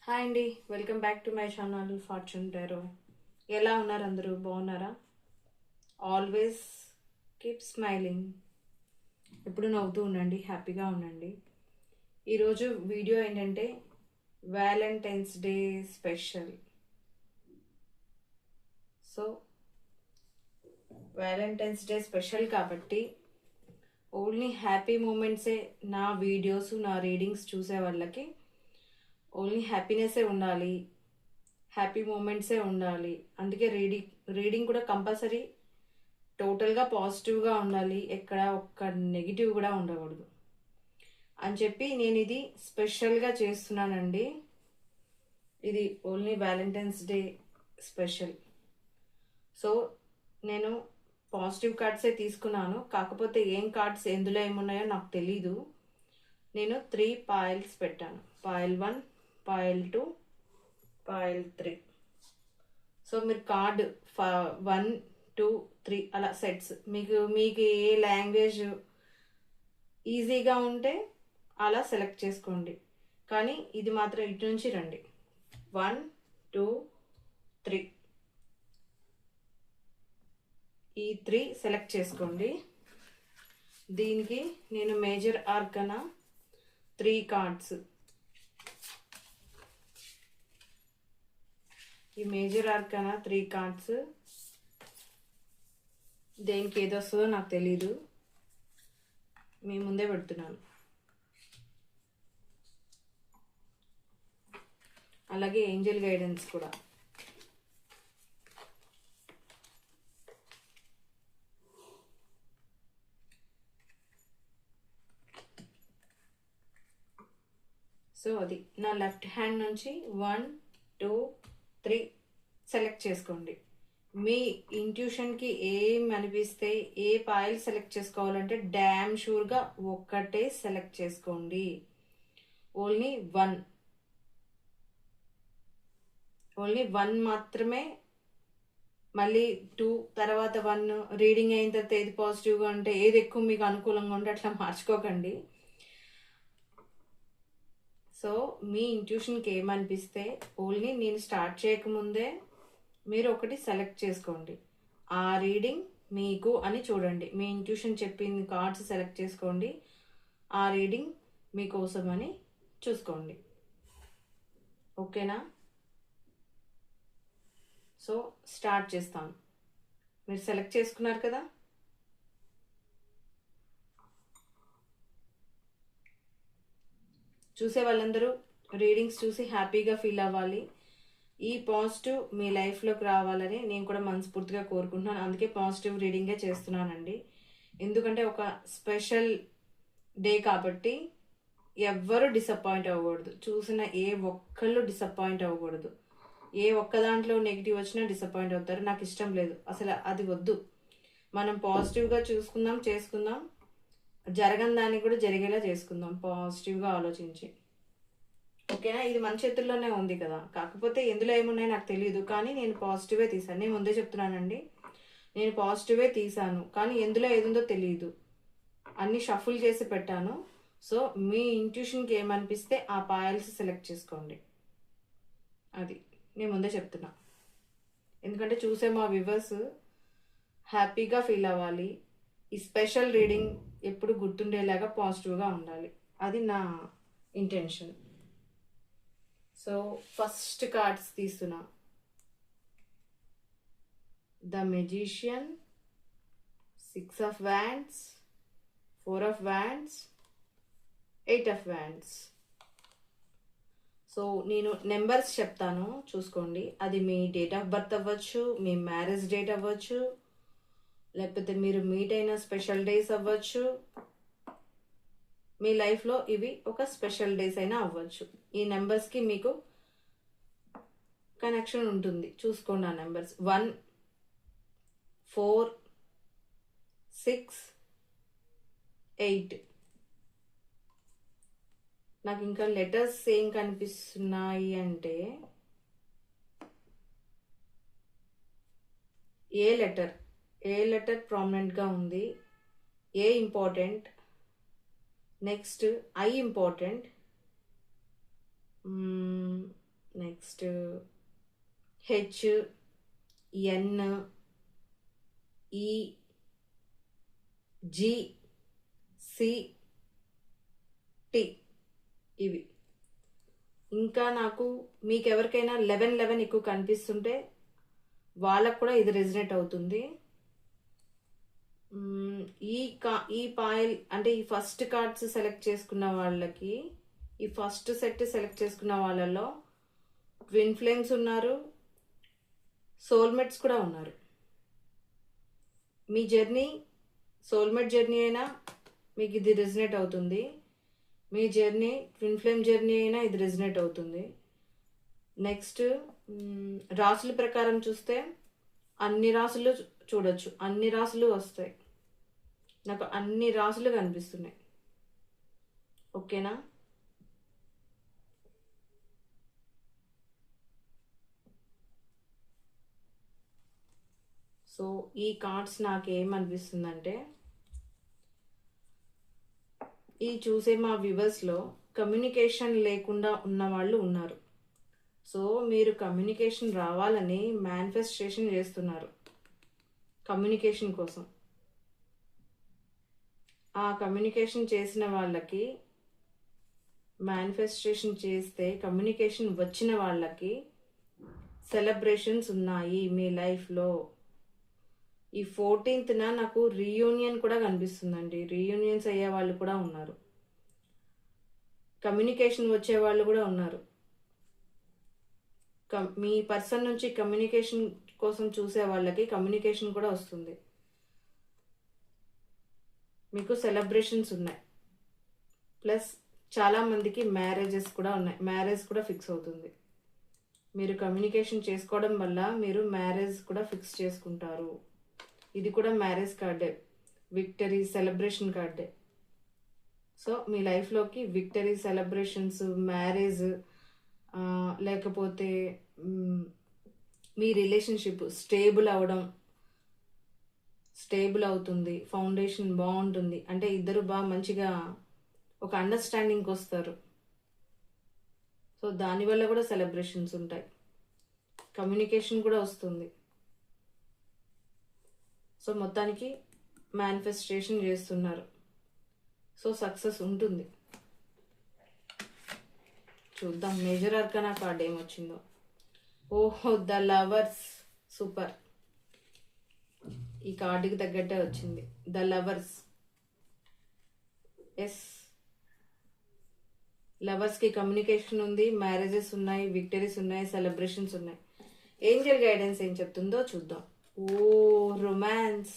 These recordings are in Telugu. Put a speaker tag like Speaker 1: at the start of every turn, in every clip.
Speaker 1: హాయ్ అండి, welcome back to my channel fortune tarot. ఎలా ఉన్నారు? అందరూ బాగున్నారా? Always keep smiling. ఎప్పుడు నవ్వుతూ ఉండండి, హ్యాపీగా ఉండండి. ఈరోజు వీడియో ఏంటంటే Valentine's day special. So Valentine's day special కాబట్టి ఓన్లీ హ్యాపీ మూమెంట్సే నా వీడియోస్, నా రీడింగ్స్ చూసే వాళ్ళకి ఓన్లీ హ్యాపీనెస్సే ఉండాలి, హ్యాపీ మూమెంట్సే ఉండాలి. అందుకే రీడింగ్ కూడా కంపల్సరీ టోటల్గా పాజిటివ్గా ఉండాలి, ఎక్కడ ఒక్క నెగిటివ్ కూడా ఉండకూడదు అని చెప్పి నేను ఇది స్పెషల్గా చేస్తున్నానండి. ఇది only Valentine's day special. So నేను పాజిటివ్ కార్డ్సే తీసుకున్నాను, కాకపోతే ఏం కార్డ్స్ ఎందులో ఏమున్నాయో నాకు తెలీదు. నేను 3 పాయిల్స్ పెట్టాను, పాయిల్ 1, పాయిల్ 2, పాయిల్ 3. సో మీరు కార్డ్ 1, 2, 3 అలా సెట్స్ మీకు ఏ లాంగ్వేజ్ ఈజీగా ఉంటే అలా సెలెక్ట్ చేసుకోండి. కానీ ఇది మాత్రం ఇటు నుంచి రండి. 1, 2, 3 ఈ 3 సెలెక్ట్ చేసుకోండి. దీనికి నేను మేజర్ ఆర్కనా 3 కార్డ్స్, ఈ మేజర్ ఆర్కనా 3 కార్డ్స్ దేనికి ఏది వస్తుందో నాకు తెలీదు, మీ ముందే పెడుతున్నాను. అలాగే ఏంజల్ గైడెన్స్ కూడా. సో అది నా లెఫ్ట్ హ్యాండ్ నుంచి 1, 2, 3 సెలెక్ట్ చేసుకోండి. మీ ఇంట్యూషన్కి ఏం అనిపిస్తే ఏ పాయిల్ సెలెక్ట్ చేసుకోవాలంటే డ్యామ్ షూర్గా ఒక్కటే సెలెక్ట్ చేసుకోండి. ఓన్లీ వన్ మాత్రమే. మళ్ళీ 2 తర్వాత 1 రీడింగ్ అయిన తర్వాత ఏది పాజిటివ్గా ఉంటే, ఏది ఎక్కువ మీకు అనుకూలంగా ఉంటే అట్లా మార్చుకోకండి. సో మీ ఇంట్యూషన్కి ఏమనిపిస్తే ఓన్లీ నేను స్టార్ట్ చేయకముందే మీరు ఒకటి సెలెక్ట్ చేసుకోండి. ఆ రీడింగ్ మీకు అని చూడండి, మీ ఇంట్యూషన్ చెప్పింది కార్డ్స్ సెలెక్ట్ చేసుకోండి, ఆ రీడింగ్ మీకోసం అని చూసుకోండి. ఓకేనా? సో స్టార్ట్ చేస్తాను. మీరు సెలెక్ట్ చేసుకున్నారు కదా. చూసే వాళ్ళందరూ రీడింగ్స్ చూసి హ్యాపీగా ఫీల్ అవ్వాలి, ఈ పాజిటివ్ మీ లైఫ్లోకి రావాలని నేను కూడా మనస్ఫూర్తిగా కోరుకుంటున్నాను. అందుకే పాజిటివ్ రీడింగే చేస్తున్నానండి. ఎందుకంటే ఒక స్పెషల్ డే కాబట్టి ఎవ్వరు డిసప్పాయింట్ అవ్వకూడదు, చూసిన ఏ ఒక్కళ్ళు డిసప్పాయింట్ అవ్వకూడదు. ఏ ఒక్క దాంట్లో నెగిటివ్ వచ్చినా డిసప్పాయింట్ అవుతారు, నాకు ఇష్టం లేదు అసలు, అది వద్దు. మనం పాజిటివ్గా చూసుకుందాం, చేసుకుందాం, జరగని దాన్ని కూడా జరిగేలా చేసుకుందాం పాజిటివ్గా ఆలోచించి. ఓకేనా? ఇది మన చేతుల్లోనే ఉంది కదా, కాకపోతే ఎందులో ఏమున్నాయో నాకు తెలియదు, కానీ నేను పాజిటివే తీసాను. నేను ముందే చెప్తున్నానండి, నేను పాజిటివే తీసాను, కానీ ఎందులో ఏదుందో తెలియదు, అన్ని షఫుల్ చేసి పెట్టాను. సో మీ ఇంట్యూషన్కి ఏమనిపిస్తే ఆ పాయల్స్ సెలెక్ట్ చేసుకోండి, అది నేను ముందే చెప్తున్నా. ఎందుకంటే చూసే మా వ్యూవర్స్ హ్యాపీగా ఫీల్ అవ్వాలి, ఈ స్పెషల్ రీడింగ్ ఎప్పుడు గుర్తుండేలాగా పాజిటివ్గా ఉండాలి, అది నా ఇంటెన్షన్. సో ఫస్ట్ కార్డ్స్ తీస్తున్నా. The magician, 6 of wands, 4 of wands, 8 of wands. So నేను నెంబర్స్ చెప్తాను, చూసుకోండి. అది మీ డేట్ ఆఫ్ బర్త్ అవ్వచ్చు, మీ మ్యారేజ్ డేట్ అవ్వచ్చు, లేకపోతే మీరు మీట్ అయిన స్పెషల్ డేస్ అవ్వచ్చు, మీ లైఫ్లో ఇవి ఒక స్పెషల్ డేస్ అయినా అవ్వచ్చు. ఈ నెంబర్స్కి మీకు కనెక్షన్ ఉంటుంది, చూసుకోండి ఆ నెంబర్స్. 1, 4, 6, 8. నాకు ఇంకా లెటర్స్ ఏం కనిపిస్తున్నాయి అంటే ఏ లెటర్ ప్రామినెంట్గా ఉంది, A important, next I important, next H, N, E, G, C, T ఇవి. ఇంకా నాకు మీకు ఎవరికైనా 11 ఎక్కువ కనిపిస్తుంటే వాళ్ళకు కూడా ఇది రెజినేట్ అవుతుంది. ఈ పాయిల్ అంటే ఈ ఫస్ట్ కార్డ్స్ సెలెక్ట్ చేసుకున్న వాళ్ళకి, ఈ ఫస్ట్ సెట్ సెలెక్ట్ చేసుకున్న వాళ్ళలో ట్విన్ ఫ్లేమ్స్ ఉన్నారు, సోల్మేట్స్ కూడా ఉన్నారు. మీ జర్నీ సోల్మేట్ జర్నీ అయినా మీకు ఇది రెజినేట్ అవుతుంది, మీ జర్నీ ట్విన్ ఫ్లేమ్ జర్నీ అయినా ఇది రెజినేట్ అవుతుంది. నెక్స్ట్ రాసుల ప్రకారం చూస్తే అన్ని రాసులు చూడొచ్చు, అన్ని రాసులు వస్తాయి. నాకు అన్ని రాసులు కనిపిస్తున్నాయి. ఓకేనా? సో ఈ కార్డ్స్ నాకేమనిపిస్తుందంటే, ఈ చూసే మా వ్యూవర్స్లో కమ్యూనికేషన్ లేకుండా ఉన్న వాళ్ళు ఉన్నారు. సో మీరు కమ్యూనికేషన్ రావాలని మేనిఫెస్టేషన్ చేస్తున్నారు కమ్యూనికేషన్ కోసం. ఆ కమ్యూనికేషన్ చేసిన వాళ్ళకి, మేనిఫెస్టేషన్ చేస్తే కమ్యూనికేషన్ వచ్చిన వాళ్ళకి సెలబ్రేషన్స్ ఉన్నాయి మీ లైఫ్లో. ఈ 14th నాకు రీయూనియన్ కూడా కనిపిస్తుందండి. రీయూనియన్స్ అయ్యే వాళ్ళు కూడా ఉన్నారు, కమ్యూనికేషన్ వచ్చే వాళ్ళు కూడా ఉన్నారు. మీ పర్సన్ నుంచి కమ్యూనికేషన్ కోసం చూసే వాళ్ళకి కమ్యూనికేషన్ కూడా వస్తుంది. మీకు సెలబ్రేషన్స్ ఉన్నాయి, ప్లస్ చాలామందికి మ్యారేజెస్ కూడా ఉన్నాయి, మ్యారేజ్ కూడా ఫిక్స్ అవుతుంది. మీరు కమ్యూనికేషన్ చేసుకోవడం వల్ల మీరు మ్యారేజ్ కూడా ఫిక్స్ చేసుకుంటారు. ఇది కూడా మ్యారేజ్ కార్డే, విక్టరీ సెలబ్రేషన్ కార్డే. సో మీ లైఫ్లోకి విక్టరీ, సెలబ్రేషన్స్, మ్యారేజ్, లేకపోతే మీ రిలేషన్షిప్ స్టేబుల్ అవుతుంది, ఫౌండేషన్ బాగుంటుంది. అంటే ఇద్దరు బాగా మంచిగా ఒక అండర్స్టాండింగ్కి వస్తారు. సో దానివల్ల కూడా సెలబ్రేషన్స్ ఉంటాయి, కమ్యూనికేషన్ కూడా వస్తుంది. సో మొత్తానికి మేనిఫెస్టేషన్ చేస్తున్నారు, సో సక్సెస్ ఉంటుంది. చూద్దాం మేజర్ ఆర్కానా కార్డ్ ఏమొచ్చిందో. ఓహో, ద లవర్స్. సూపర్, ఈ కార్డుకి తగ్గట్టే వచ్చింది, ద లవర్స్. ఎస్, లవర్స్కి కమ్యూనికేషన్ ఉంది, మ్యారేజెస్ ఉన్నాయి, విక్టరీస్ ఉన్నాయి, సెలబ్రేషన్స్ ఉన్నాయి. ఏంజల్ గైడెన్స్ ఏం చెప్తుందో చూద్దాం. ఓ, రొమాన్స్.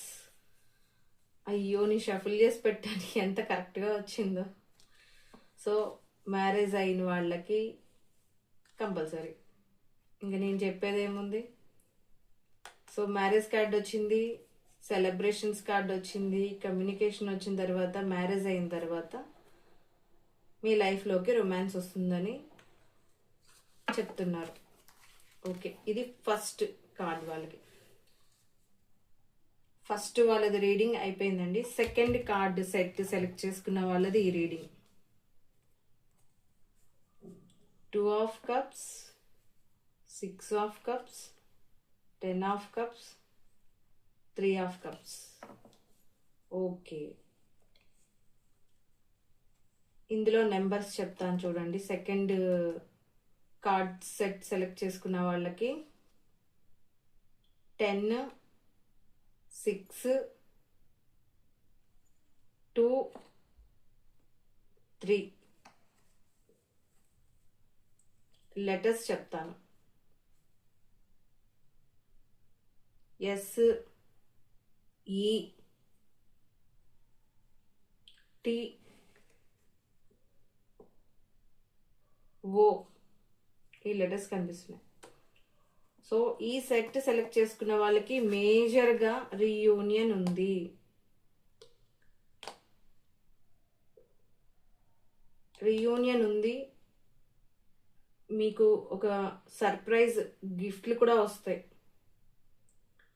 Speaker 1: అయ్యో, నీ షఫుల్ చేసి పెట్టాను, ఎంత కరెక్ట్గా వచ్చిందో. సో మ్యారేజ్ అయిన వాళ్ళకి కంపల్సరీ, ఇంకా నేను చెప్పేది ఏముంది. సో మ్యారేజ్ కార్డ్ వచ్చింది, సెలబ్రేషన్స్ కార్డ్ వచ్చింది, కమ్యూనికేషన్ వచ్చిన తర్వాత, మ్యారేజ్ అయిన తర్వాత మీ లైఫ్లోకి రొమాన్స్ వస్తుందని చెప్తున్నారు. ఓకే, ఇది ఫస్ట్ కార్డ్ వాళ్ళకి. ఫస్ట్ వాళ్ళది రీడింగ్ అయిపోయిందండి. సెకండ్ కార్డ్ సెట్ సెలెక్ట్ చేసుకున్న వాళ్ళది ఈ reading. 2 of cups, 6 of cups, 10 of cups, 3 of cups. Okay, ఇందులో నెంబర్స్ చెప్తాను చూడండి. సెకండ్ కార్డ్ సెట్ సెలెక్ట్ చేసుకున్న వాళ్ళకి 10, 6, 2, 3 లెటర్స్ చెప్తాను. ఎస్, ఈ, టి, ఓ, ఈ లెటర్స్ కనిపిస్తున్నాయి. సో ఈ సెట్ సెలెక్ట్ చేసుకున్న వాళ్ళకి మేజర్గా రీయూనియన్ ఉంది. మీకు ఒక సర్ప్రైజ్ గిఫ్ట్లు కూడా వస్తాయి,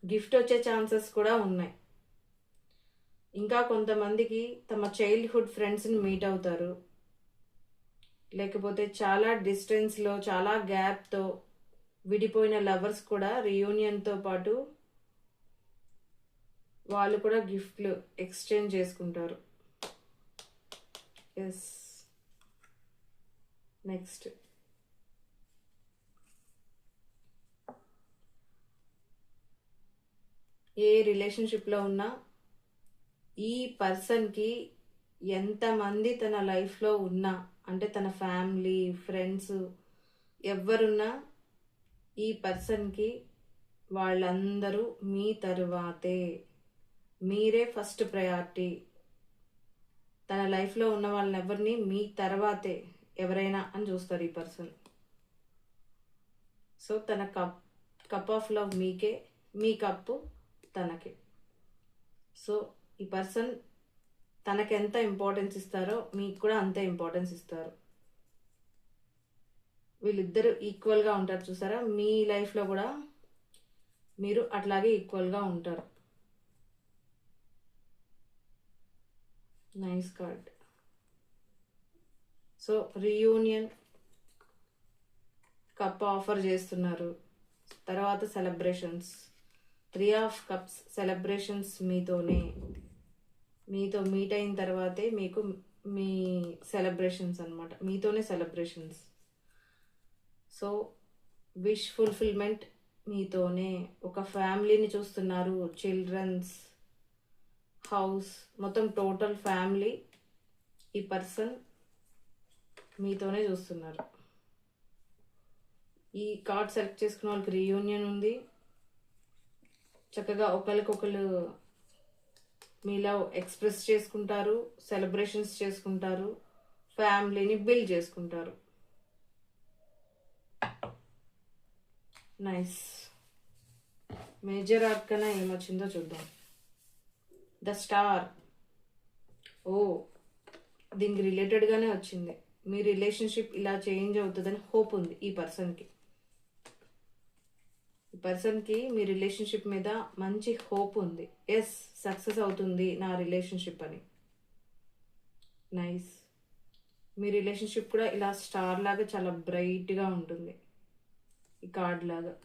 Speaker 1: గిఫ్ట్ వచ్చే ఛాన్సెస్ కూడా ఉన్నాయి. ఇంకా కొంతమందికి తమ చైల్డ్హుడ్ ఫ్రెండ్స్ని మీట్ అవుతారు. లేకపోతే చాలా డిస్టెన్స్లో చాలా గ్యాప్తో విడిపోయిన లవర్స్ కూడా రీయూనియన్తో పాటు వాళ్ళు కూడా గిఫ్ట్లు ఎక్స్చేంజ్ చేసుకుంటారు. ఎస్. నెక్స్ట్ ఏ రిలేషన్షిప్లో ఉన్నా ఈ పర్సన్కి ఎంతమంది తన లైఫ్లో ఉన్నా, అంటే తన ఫ్యామిలీ ఫ్రెండ్స్ ఎవరున్నా, ఈ పర్సన్కి వాళ్ళందరూ మీ తరువాతే, మీరే ఫస్ట్ ప్రయారిటీ. తన లైఫ్లో ఉన్న వాళ్ళని ఎవరిని మీ తర్వాతే ఎవరైనా అని చూస్తారు ఈ పర్సన్. సో తన కప్ ఆఫ్ లవ్ మీకే, మీ కప్పు తనకే. సో ఈ పర్సన్ తనకి ఎంత ఇంపార్టెన్స్ ఇస్తారో మీకు కూడా అంతే ఇంపార్టెన్స్ ఇస్తారు. వీళ్ళిద్దరూ ఈక్వల్గా ఉంటారు. చూసారా, మీ లైఫ్లో కూడా మీరు అట్లాగే ఈక్వల్గా ఉంటారు. Nice card. So reunion cup offer చేస్తున్నారు. తర్వాత సెలబ్రేషన్స్, 3 ఆఫ్ కప్స్ సెలబ్రేషన్స్ మీతోనే. మీతో మీట్ అయిన తర్వాతే మీకు మీ సెలబ్రేషన్స్ అన్నమాట, మీతోనే సెలబ్రేషన్స్. సో విష్ ఫుల్ఫిల్మెంట్ మీతోనే. ఒక ఫ్యామిలీని చూస్తున్నారు, చిల్డ్రన్స్, హౌస్, మొత్తం టోటల్ ఫ్యామిలీ ఈ పర్సన్ మీతోనే చూస్తున్నారు. ఈ కార్డ్ సెలెక్ట్ చేసుకున్న వాళ్ళకి రీయూనియన్ ఉంది. చక్కగా ఒకరికొకరు మీలో ఎక్స్ప్రెస్ చేసుకుంటారు, సెలబ్రేషన్స్ చేసుకుంటారు, ఫ్యామిలీని బిల్డ్ చేసుకుంటారు. నైస్. మేజర్ ఆర్కనా ఏమొచ్చిందో చూద్దాం. The star. ఓ, దీనికి రిలేటెడ్గానే వచ్చింది. మీ రిలేషన్షిప్ ఇలా చేంజ్ అవుతుందని హోప్ ఉంది ఈ పర్సన్కి. ఈ పర్సన్కి మీ రిలేషన్షిప్ మీద మంచి హోప్ ఉంది. ఎస్, సక్సెస్ అవుతుంది నా రిలేషన్షిప్ అని. నైస్. మీ రిలేషన్షిప్ కూడా ఇలా స్టార్ లాగా చాలా బ్రైట్గా ఉంటుంది ఈ కార్డ్ లాగా.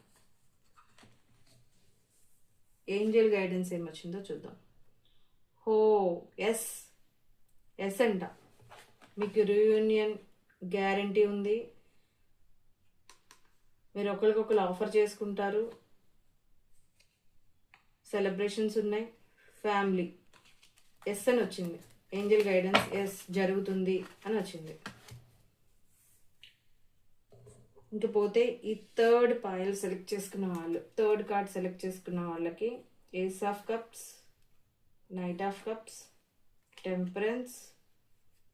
Speaker 1: ఏంజల్ గైడెన్స్ ఏమొచ్చిందో చూద్దాం. హో, ఎస్. ఎస్ అంట. మీకు రీయూనియన్ గ్యారంటీ ఉంది. మీరు ఒకరికొకరు ఆఫర్ చేసుకుంటారు, సెలబ్రేషన్స్ ఉన్నాయి, ఫ్యామిలీ. ఎస్ అని వచ్చింది. ఏంజల్ గైడెన్స్ ఎస్ జరుగుతుంది అని వచ్చింది. ఇంకపోతే ఈ థర్డ్ పాయల్ సెలెక్ట్ చేసుకున్న వాళ్ళు, థర్డ్ కార్డ్ సెలెక్ట్ చేసుకున్న వాళ్ళకి ace of cups, knight of cups, temperance,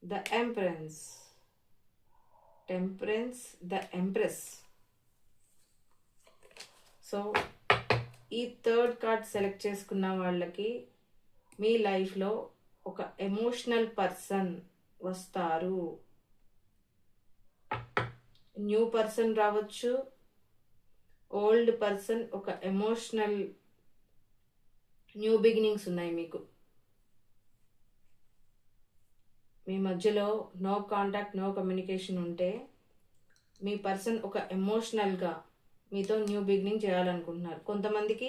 Speaker 1: the empress. Temperance, the empress. So ఈ థర్డ్ కార్డ్ సెలెక్ట్ చేసుకున్న వాళ్ళకి మీ లైఫ్లో ఒక ఎమోషనల్ పర్సన్ వస్తారు. న్యూ పర్సన్ రావచ్చు, ఓల్డ్ పర్సన్. ఒక ఎమోషనల్ న్యూ బిగినింగ్స్ ఉన్నాయి మీకు. మీ మధ్యలో నో కాంటాక్ట్, నో కమ్యూనికేషన్ ఉంటే మీ పర్సన్ ఒక ఎమోషనల్గా మీతో న్యూ బిగినింగ్ చేయాలనుకుంటున్నారు. కొంతమందికి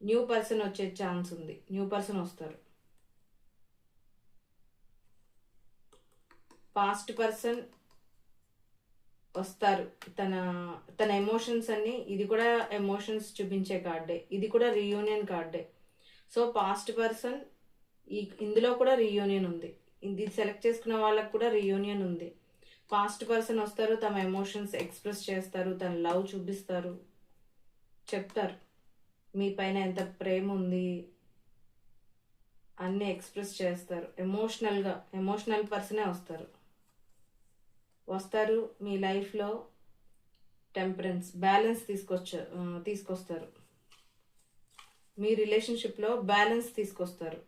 Speaker 1: న్యూ పర్సన్ వచ్చే ఛాన్స్ ఉంది, న్యూ పర్సన్ వస్తారు. పాస్ట్ పర్సన్ వస్తారు. తన ఎమోషన్స్ అన్ని, ఇది కూడా ఎమోషన్స్ చూపించే కార్డే, ఇది కూడా రీయూనియన్ కార్డే. సో పాస్ట్ పర్సన్, ఇందులో కూడా రీయూనియన్ ఉంది. ఇది సెలెక్ట్ చేసుకున్న వాళ్ళకు కూడా రీయూనియన్ ఉంది. పాస్ట్ పర్సన్ వస్తారు, తమ ఎమోషన్స్ ఎక్స్ప్రెస్ చేస్తారు, తన లవ్ చూపిస్తారు, చెప్తారు మీ పైన ఎంత ప్రేమ ఉంది అన్నీ ఎక్స్ప్రెస్ చేస్తారు. ఎమోషనల్గా, ఎమోషనల్ పర్సనే వస్తారు మీ లైఫ్లో. టెంపరెన్స్, బ్యాలెన్స్ తీసుకొస్తారు. మీ రిలేషన్షిప్లో బ్యాలెన్స్ తీసుకొస్తారు.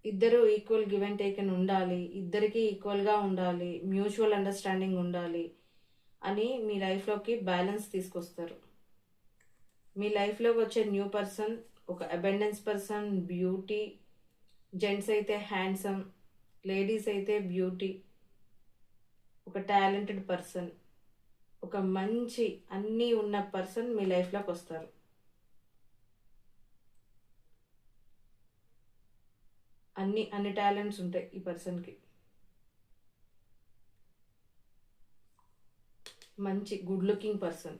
Speaker 1: ఇద్దరు ఈక్వల్ గివ్ అండ్ టేక్ అని ఉండాలి, ఇద్దరికి ఈక్వల్గా ఉండాలి, మ్యూచువల్ అండర్స్టాండింగ్ ఉండాలి అని మీ లైఫ్లోకి బ్యాలెన్స్ తీసుకొస్తారు. మీ లైఫ్లోకి వచ్చే న్యూ పర్సన్ ఒక అబెండెన్స్ పర్సన్, బ్యూటీ. జెంట్స్ అయితే హ్యాండ్సమ్, లేడీస్ అయితే బ్యూటీ, ఒక టాలెంటెడ్ పర్సన్, ఒక మంచి అన్నీ ఉన్న పర్సన్ మీ లైఫ్లోకి వస్తారు. అన్ని టాలెంట్స్ ఉంటాయి ఈ పర్సన్కి. మంచి గుడ్ లుకింగ్ పర్సన్,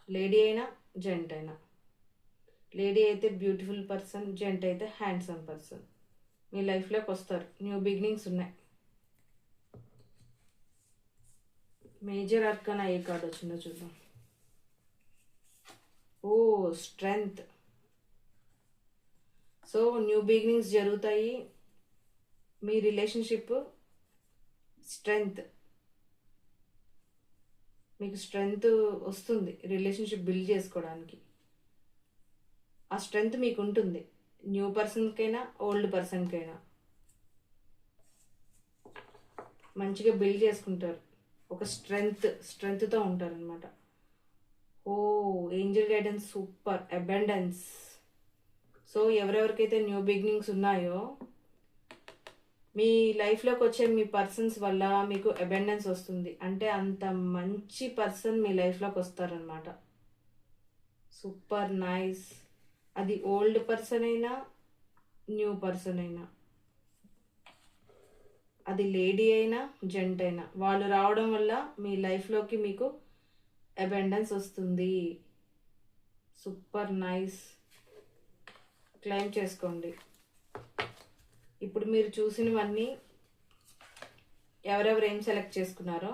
Speaker 1: లేడీ అయినా జెంట్ అయినా. లేడీ అయితే బ్యూటిఫుల్ పర్సన్, జెంట్ అయితే హ్యాండ్సమ్ పర్సన్ మీ లైఫ్లోకి వస్తారు. న్యూ బిగినింగ్స్ ఉన్నాయి. మేజర్ ఆర్కానా ఏ కార్డ్ వచ్చిందో చూద్దాం. ఓ స్ట్రెంగ్త్. సో న్యూ బిగినింగ్స్ జరుగుతాయి. మీ రిలేషన్షిప్ స్ట్రెంగ్త్, మీకు స్ట్రెంగ్త్ వస్తుంది రిలేషన్షిప్ బిల్డ్ చేసుకోవడానికి. ఆ స్ట్రెంగ్త్ మీకు ఉంటుంది, న్యూ పర్సన్కైనా ఓల్డ్ పర్సన్కైనా. మంచిగా బిల్డ్ చేసుకుంటారు, ఒక స్ట్రెంగ్త్తో ఉంటారు అనమాట. Oh angel guidance super. Abundance. So ఎవరెవరికైతే న్యూ బిగినింగ్స్ ఉన్నాయో మీ లైఫ్లోకి వచ్చే మీ పర్సన్స్ వల్ల మీకు అబండెన్స్ వస్తుంది. అంటే అంత మంచి పర్సన్ మీ లైఫ్లోకి వస్తారనమాట. Super nice. అది ఓల్డ్ పర్సన్ అయినా న్యూ పర్సన్ అయినా, అది లేడీ అయినా జెంట్ అయినా, వాళ్ళు రావడం వల్ల మీ లైఫ్లోకి మీకు అబండెన్స్ వస్తుంది. Super nice. క్లెయిమ్ చేసుకోండి. ఇప్పుడు మీరు చూసినవన్నీ ఎవరెవరు ఏం సెలెక్ట్ చేసుకున్నారో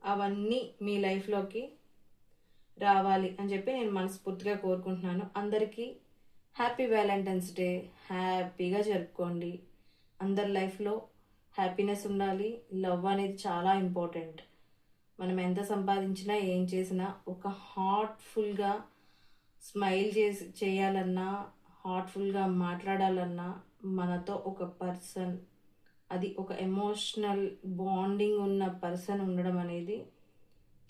Speaker 1: అవన్నీ మీ లైఫ్లోకి రావాలి అని చెప్పి నేను మనస్ఫూర్తిగా కోరుకుంటున్నాను. అందరికీ హ్యాపీ వ్యాలంటైన్స్ డే. హ్యాపీగా జరుపుకోండి. అందరి లైఫ్లో హ్యాపీనెస్ ఉండాలి. లవ్ అనేది చాలా ఇంపార్టెంట్. మనం ఎంత సంపాదించినా ఏం చేసినా ఒక హార్ట్ఫుల్గా స్మైల్ చేయాలన్నా, హార్ట్ఫుల్గా మాట్లాడాలన్నా మనతో ఒక పర్సన్, అది ఒక ఎమోషనల్ బాండింగ్ ఉన్న పర్సన్ ఉండడం అనేది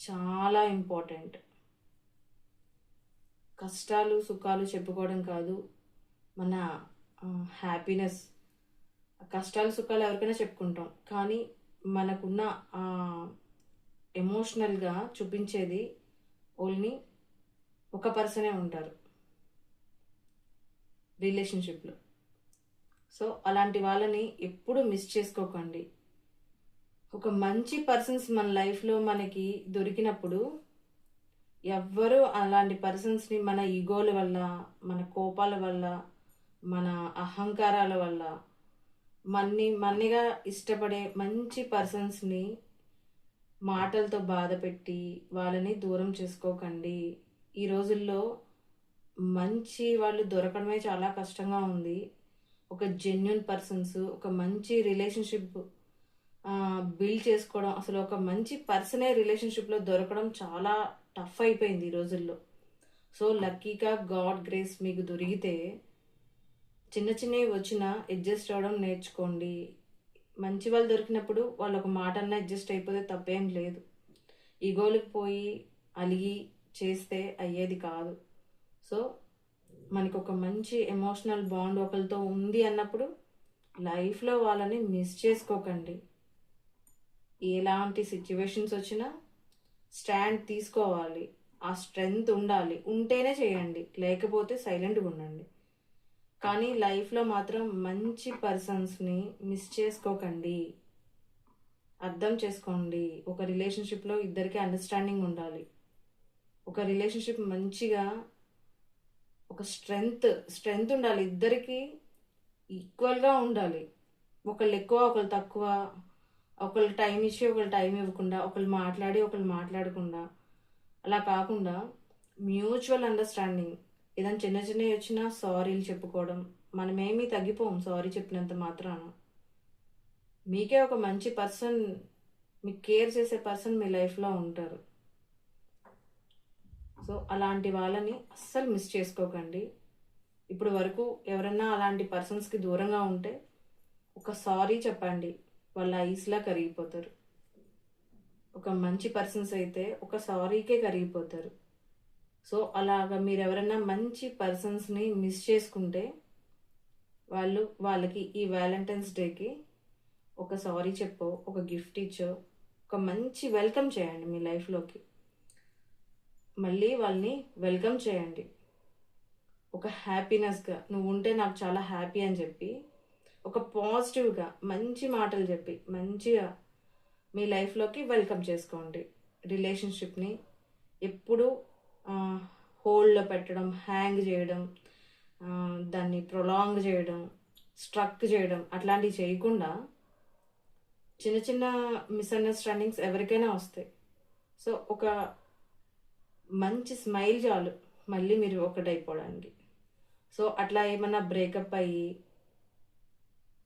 Speaker 1: చాలా ఇంపార్టెంట్. కష్టాలు సుఖాలు చెప్పుకోవడం కాదు, మన హ్యాపీనెస్. కష్టాలు సుఖాలు ఎవరికైనా చెప్పుకుంటాం, కానీ మనకున్న ఎమోషనల్గా చూపించేది ఓన్లీ ఒక పర్సనే ఉంటారు రిలేషన్షిప్లో. సో అలాంటి వాళ్ళని ఎప్పుడు మిస్ చేసుకోకండి. ఒక మంచి పర్సన్స్ మన లైఫ్లో మనకి దొరికినప్పుడు ఎవ్వరూ అలాంటి పర్సన్స్ని మన ఈగోల వల్ల, మన కోపాల వల్ల, మన అహంకారాల వల్ల మన్నిగా ఇష్టపడే మంచి పర్సన్స్ని మాటలతో బాధ పెట్టి వాళ్ళని దూరం చేసుకోకండి. ఈ రోజుల్లో మంచి వాళ్ళు దొరకడమే చాలా కష్టంగా ఉంది. ఒక జెన్యున్ పర్సన్స్, ఒక మంచి రిలేషన్షిప్ బిల్డ్ చేసుకోవడం, అసలు ఒక మంచి పర్సనే రిలేషన్షిప్లో దొరకడం చాలా టఫ్ అయిపోయింది ఈ రోజుల్లో. సో లక్కీగా గాడ్ గ్రేస్ మీకు దొరికితే చిన్న చిన్నవి వచ్చినా అడ్జస్ట్ అవ్వడం నేర్చుకోండి. మంచి వాళ్ళు దొరికినప్పుడు వాళ్ళు ఒక మాట అన్నా అడ్జస్ట్ అయిపోతే తప్పేం లేదు. ఈగోలకు పోయి అలిగి చేస్తే అయ్యేది కాదు. సో మనకు ఒక మంచి ఎమోషనల్ బాండ్ ఒకరితో ఉంది అన్నప్పుడు లైఫ్లో వాళ్ళని మిస్ చేసుకోకండి. ఎలాంటి సిచ్యువేషన్స్ వచ్చినా స్టాండ్ తీసుకోవాలి. ఆ స్ట్రెంగ్త్ ఉండాలి. ఉంటేనే చేయండి, లేకపోతే సైలెంట్గా ఉండండి. కానీ లైఫ్లో మాత్రం మంచి పర్సన్స్ని మిస్ చేసుకోకండి. అర్థం చేసుకోండి. ఒక రిలేషన్షిప్లో ఇద్దరికి అండర్స్టాండింగ్ ఉండాలి. ఒక రిలేషన్షిప్ మంచిగా ఒక స్ట్రెంగ్త్ ఉండాలి. ఇద్దరికి ఈక్వల్గా ఉండాలి. ఒకళ్ళు ఎక్కువ ఒకళ్ళు తక్కువ, ఒకళ్ళు టైం ఇచ్చి ఒకళ్ళు టైం ఇవ్వకుండా, ఒకళ్ళు మాట్లాడి ఒకళ్ళు మాట్లాడకుండా, అలా కాకుండా మ్యూచువల్ అండర్స్టాండింగ్. ఏదైనా చిన్న చిన్నవి వచ్చినా సారీలు చెప్పుకోవడం. మనమేమీ తగ్గిపోం సారీ చెప్పినంత మాత్రాన. మీకే ఒక మంచి పర్సన్, మీకు కేర్ చేసే పర్సన్ మీ లైఫ్లో ఉంటారు. సో అలాంటి వాళ్ళని అస్సలు మిస్ చేసుకోకండి. ఇప్పుడు వరకు ఎవరన్నా అలాంటి పర్సన్స్కి దూరంగా ఉంటే ఒక సారీ చెప్పండి, వాళ్ళ ఐస్లా కరిగిపోతారు. ఒక మంచి పర్సన్స్ అయితే ఒక సారీకే కరిగిపోతారు. సో అలాగా మీరు ఎవరైనా మంచి పర్సన్స్ని మిస్ చేసుకుంటే వాళ్ళకి ఈ వ్యాలంటైన్స్ డేకి ఒక సారీ చెప్పో, ఒక గిఫ్ట్ ఇచ్చో, ఒక మంచి వెల్కమ్ చేయండి మీ లైఫ్లోకి. మళ్ళీ వాళ్ళని వెల్కమ్ చేయండి. ఒక హ్యాపీనెస్గా నువ్వు ఉంటే నాకు చాలా హ్యాపీ అని చెప్పి, ఒక పాజిటివ్గా మంచి మాటలు చెప్పి మంచిగా మీ లైఫ్లోకి వెల్కమ్ చేసుకోండి. రిలేషన్షిప్ని ఎప్పుడు హోల్డ్లో పెట్టడం, హ్యాంగ్ చేయడం, దాన్ని ప్రొలాంగ్ చేయడం, స్ట్రక్ చేయడం అట్లాంటివి చేయకుండా చిన్న చిన్న మిస్అండర్స్టాండింగ్స్ ఎవరికైనా వస్తాయి. సో ఒక మంచి స్మైల్ చాలు మళ్ళీ మీరు ఒకటైపోవడానికి. సో అట్లా ఏమన్నా బ్రేకప్ అయ్యి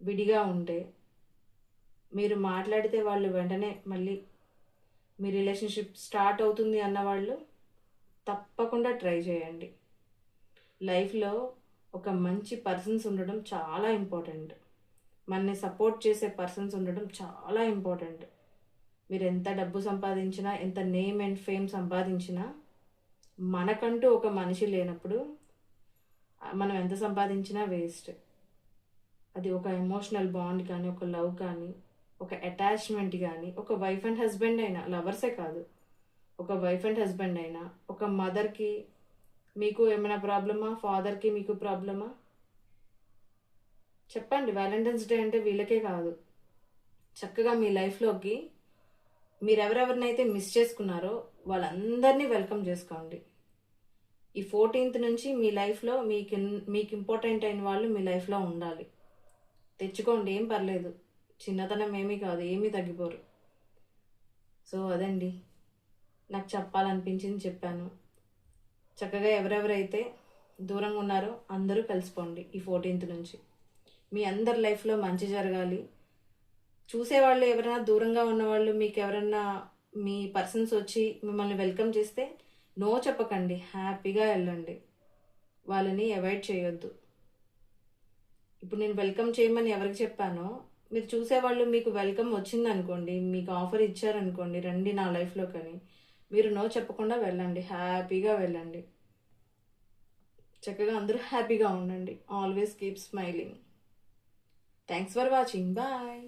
Speaker 1: విడిగా ఉంటే మీరు మాట్లాడితే వాళ్ళు వెంటనే మళ్ళీ మీ రిలేషన్షిప్ స్టార్ట్ అవుతుంది అన్న వాళ్ళు తప్పకుండా ట్రై చేయండి. లైఫ్లో ఒక మంచి పర్సన్స్ ఉండడం చాలా ఇంపార్టెంట్. మనని సపోర్ట్ చేసే పర్సన్స్ ఉండడం చాలా ఇంపార్టెంట్. మీరు ఎంత డబ్బు సంపాదించినా, ఎంత నేమ్ అండ్ ఫేమ్ సంపాదించినా, మనకంటూ ఒక మనిషి లేనప్పుడు మనం ఎంత సంపాదించినా వేస్ట్. అది ఒక ఎమోషనల్ బాండ్ కానీ, ఒక లవ్ కానీ, ఒక అటాచ్మెంట్ కానీ, ఒక వైఫ్ అండ్ హస్బెండ్ అయినా, లవర్సే కాదు, ఒక వైఫ్ అండ్ హస్బెండ్ అయినా, ఒక మదర్కి మీకు ఏమైనా ప్రాబ్లమా, ఫాదర్కి మీకు ప్రాబ్లమా చెప్పండి. వ్యాలంటైన్స్ డే అంటే వీళ్ళకే కాదు, చక్కగా మీ లైఫ్లోకి మీరు ఎవరెవరినైతే మిస్ చేసుకున్నారో వాళ్ళందరినీ వెల్కమ్ చేసుకోండి. ఈ 14th నుంచి మీ లైఫ్లో మీకు ఇంపార్టెంట్ అయిన వాళ్ళు మీ లైఫ్లో ఉండాలి. తెచ్చుకోండి, ఏం పర్లేదు, చిన్నతనం ఏమీ కాదు, ఏమీ తగ్గిపోరు. సో అదండి నాకు చెప్పాలనిపించింది, చెప్పాను. చక్కగా ఎవరెవరైతే దూరంగా ఉన్నారో అందరూ కలిసిపోండి ఈ 14th నుంచి. మీ అందరి లైఫ్లో మంచి జరగాలి. చూసేవాళ్ళు ఎవరైనా దూరంగా ఉన్నవాళ్ళు మీకు ఎవరన్నా మీ పర్సన్స్ వచ్చి మిమ్మల్ని వెల్కమ్ చేస్తే నో చెప్పకండి, హ్యాపీగా వెళ్ళండి. వాళ్ళని అవాయిడ్ చేయొద్దు. ఇప్పుడు నేను వెల్కమ్ చేయమని ఎవరికి చెప్పానో మీరు చూసేవాళ్ళు మీకు వెల్కమ్ వచ్చిందనుకోండి, మీకు ఆఫర్ ఇచ్చారనుకోండి రండి నా లైఫ్లో కానీ, మీరు నో చెప్పకుండా వెళ్ళండి, హ్యాపీగా వెళ్ళండి. చక్కగా అందరూ హ్యాపీగా ఉండండి. Always keep smiling. Thanks for watching. Bye.